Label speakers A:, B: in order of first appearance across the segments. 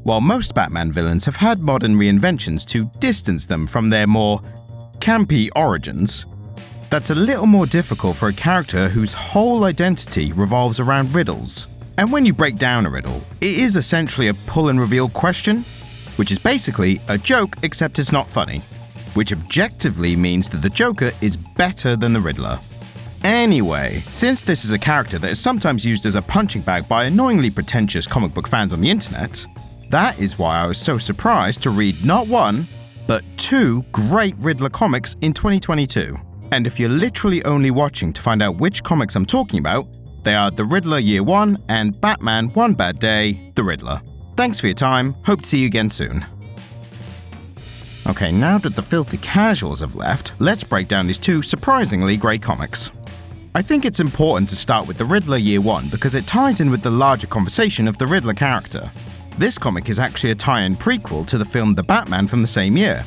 A: While most Batman villains have had modern reinventions to distance them from their more campy origins, that's a little more difficult for a character whose whole identity revolves around riddles. And when you break down a riddle, it is essentially a pull and reveal question, which is basically a joke except it's not funny, which objectively means that the Joker is better than the Riddler. Anyway, since this is a character that is sometimes used as a punching bag by annoyingly pretentious comic book fans on the internet, that is why I was so surprised to read not one, but two great Riddler comics in 2022. And if you're literally only watching to find out which comics I'm talking about, they are The Riddler Year 1 and Batman One Bad Day, The Riddler. Thanks for your time, hope to see you again soon. Okay, now that the filthy casuals have left, let's break down these two surprisingly great comics. I think it's important to start with The Riddler Year 1 because it ties in with the larger conversation of the Riddler character. This comic is actually a tie-in prequel to the film The Batman from the same year.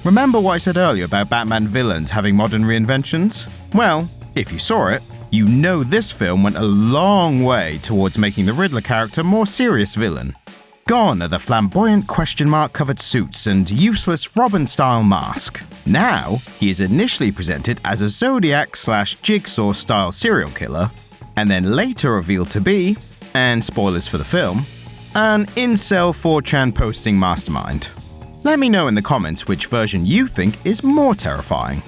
A: Remember what I said earlier about Batman villains having modern reinventions? Well, if you saw it, you know this film went a long way towards making the Riddler character a more serious villain. Gone are the flamboyant question mark covered suits and useless Robin-style mask. Now, he is initially presented as a Zodiac/Jigsaw style serial killer, and then later revealed to be, and spoilers for the film, an incel 4chan posting mastermind. Let me know in the comments which version you think is more terrifying.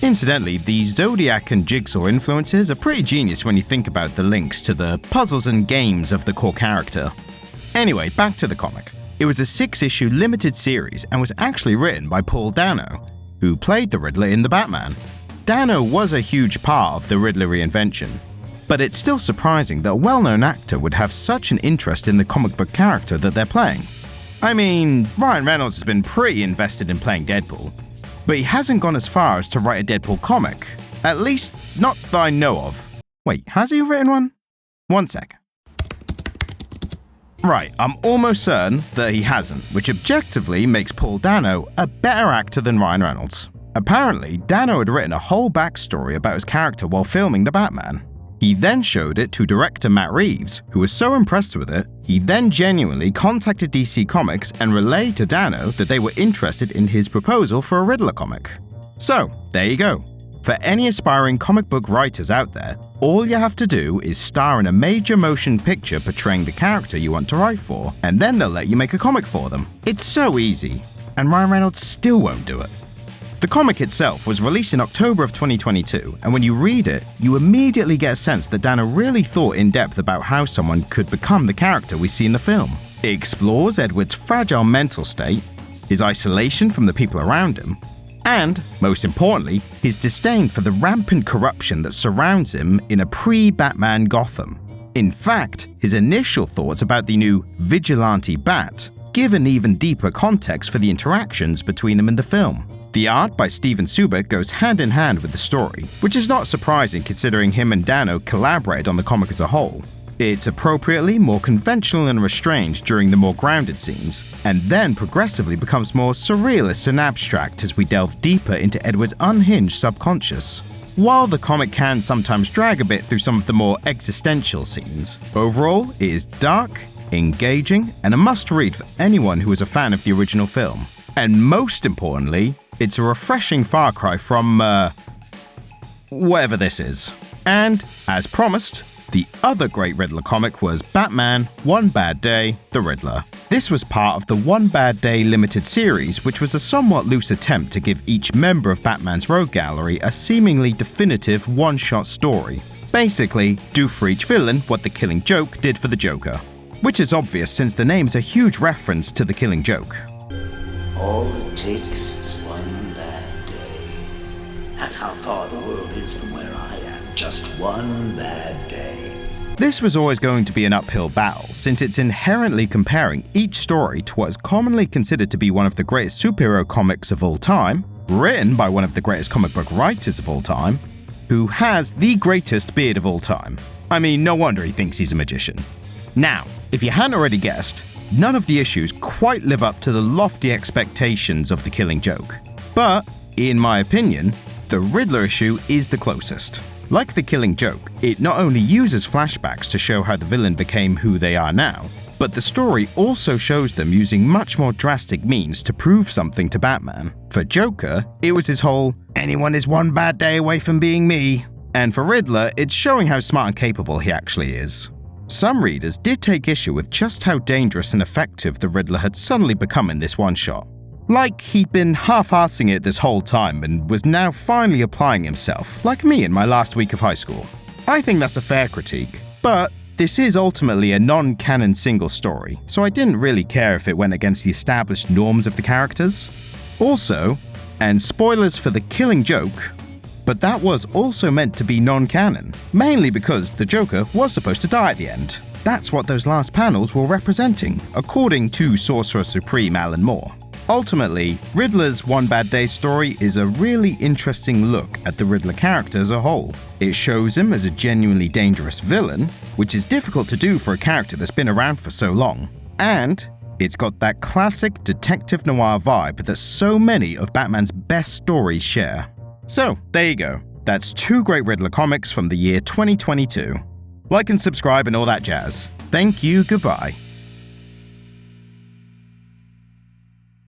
A: Incidentally, the Zodiac and Jigsaw influences are pretty genius when you think about the links to the puzzles and games of the core character. Anyway, back to the comic. It was a 6-issue limited series and was actually written by Paul Dano, who played the Riddler in The Batman. Dano was a huge part of the Riddler reinvention, but it's still surprising that a well-known actor would have such an interest in the comic book character that they're playing. I mean, Ryan Reynolds has been pretty invested in playing Deadpool, but he hasn't gone as far as to write a Deadpool comic. At least, not that I know of. Wait, has he written one? One sec. Right, I'm almost certain that he hasn't, which objectively makes Paul Dano a better actor than Ryan Reynolds. Apparently, Dano had written a whole backstory about his character while filming The Batman. He then showed it to director Matt Reeves, who was so impressed with it, he then genuinely contacted DC Comics and relayed to Dano that they were interested in his proposal for a Riddler comic. So, there you go. For any aspiring comic book writers out there, all you have to do is star in a major motion picture portraying the character you want to write for, and then they'll let you make a comic for them. It's so easy, and Ryan Reynolds still won't do it. The comic itself was released in October of 2022, and when you read it, you immediately get a sense that Dano really thought in depth about how someone could become the character we see in the film. It explores Edward's fragile mental state, his isolation from the people around him, and, most importantly, his disdain for the rampant corruption that surrounds him in a pre-Batman Gotham. In fact, his initial thoughts about the new vigilante Bat give an even deeper context for the interactions between them in the film. The art by Steven Subik goes hand in hand with the story, which is not surprising considering him and Dano collaborated on the comic as a whole. It's appropriately more conventional and restrained during the more grounded scenes, and then progressively becomes more surrealist and abstract as we delve deeper into Edward's unhinged subconscious. While the comic can sometimes drag a bit through some of the more existential scenes, overall it is dark, engaging, and a must-read for anyone who is a fan of the original film. And most importantly, it's a refreshing far cry from, whatever this is. And, as promised, the other great Riddler comic was Batman One Bad Day, The Riddler. This was part of the One Bad Day limited series, which was a somewhat loose attempt to give each member of Batman's rogue gallery a seemingly definitive one-shot story. Basically, do for each villain what the Killing Joke did for the Joker. Which is obvious since the name is a huge reference to the Killing Joke.
B: All it takes is one bad day. That's how far the world is from where I am. Just one bad day.
A: This was always going to be an uphill battle, since it's inherently comparing each story to what is commonly considered to be one of the greatest superhero comics of all time, written by one of the greatest comic book writers of all time, who has the greatest beard of all time. I mean, no wonder he thinks he's a magician. Now, if you hadn't already guessed, none of the issues quite live up to the lofty expectations of the Killing Joke. But, in my opinion, the Riddler issue is the closest. Like the Killing Joke, it not only uses flashbacks to show how the villain became who they are now, But the story also shows them using much more drastic means to prove something to Batman. For Joker, it was his whole, anyone is one bad day away from being me. And for Riddler, it's showing how smart and capable he actually is. Some readers did take issue with just how dangerous and effective the Riddler had suddenly become in this one-shot. Like he'd been half-arsing it this whole time and was now finally applying himself, like me in my last week of high school. I think that's a fair critique, but this is ultimately a non-canon single story, so I didn't really care if it went against the established norms of the characters. Also, and spoilers for the Killing Joke, but that was also meant to be non-canon, mainly because the Joker was supposed to die at the end. That's what those last panels were representing, according to Sorcerer Supreme Alan Moore. Ultimately, Riddler's One Bad Day story is a really interesting look at the Riddler character as a whole. It shows him as a genuinely dangerous villain, which is difficult to do for a character that's been around for so long. And it's got that classic detective noir vibe that so many of Batman's best stories share. So, there you go. That's 2 great Riddler comics from the year 2022. Like and subscribe and all that jazz. Thank you, goodbye.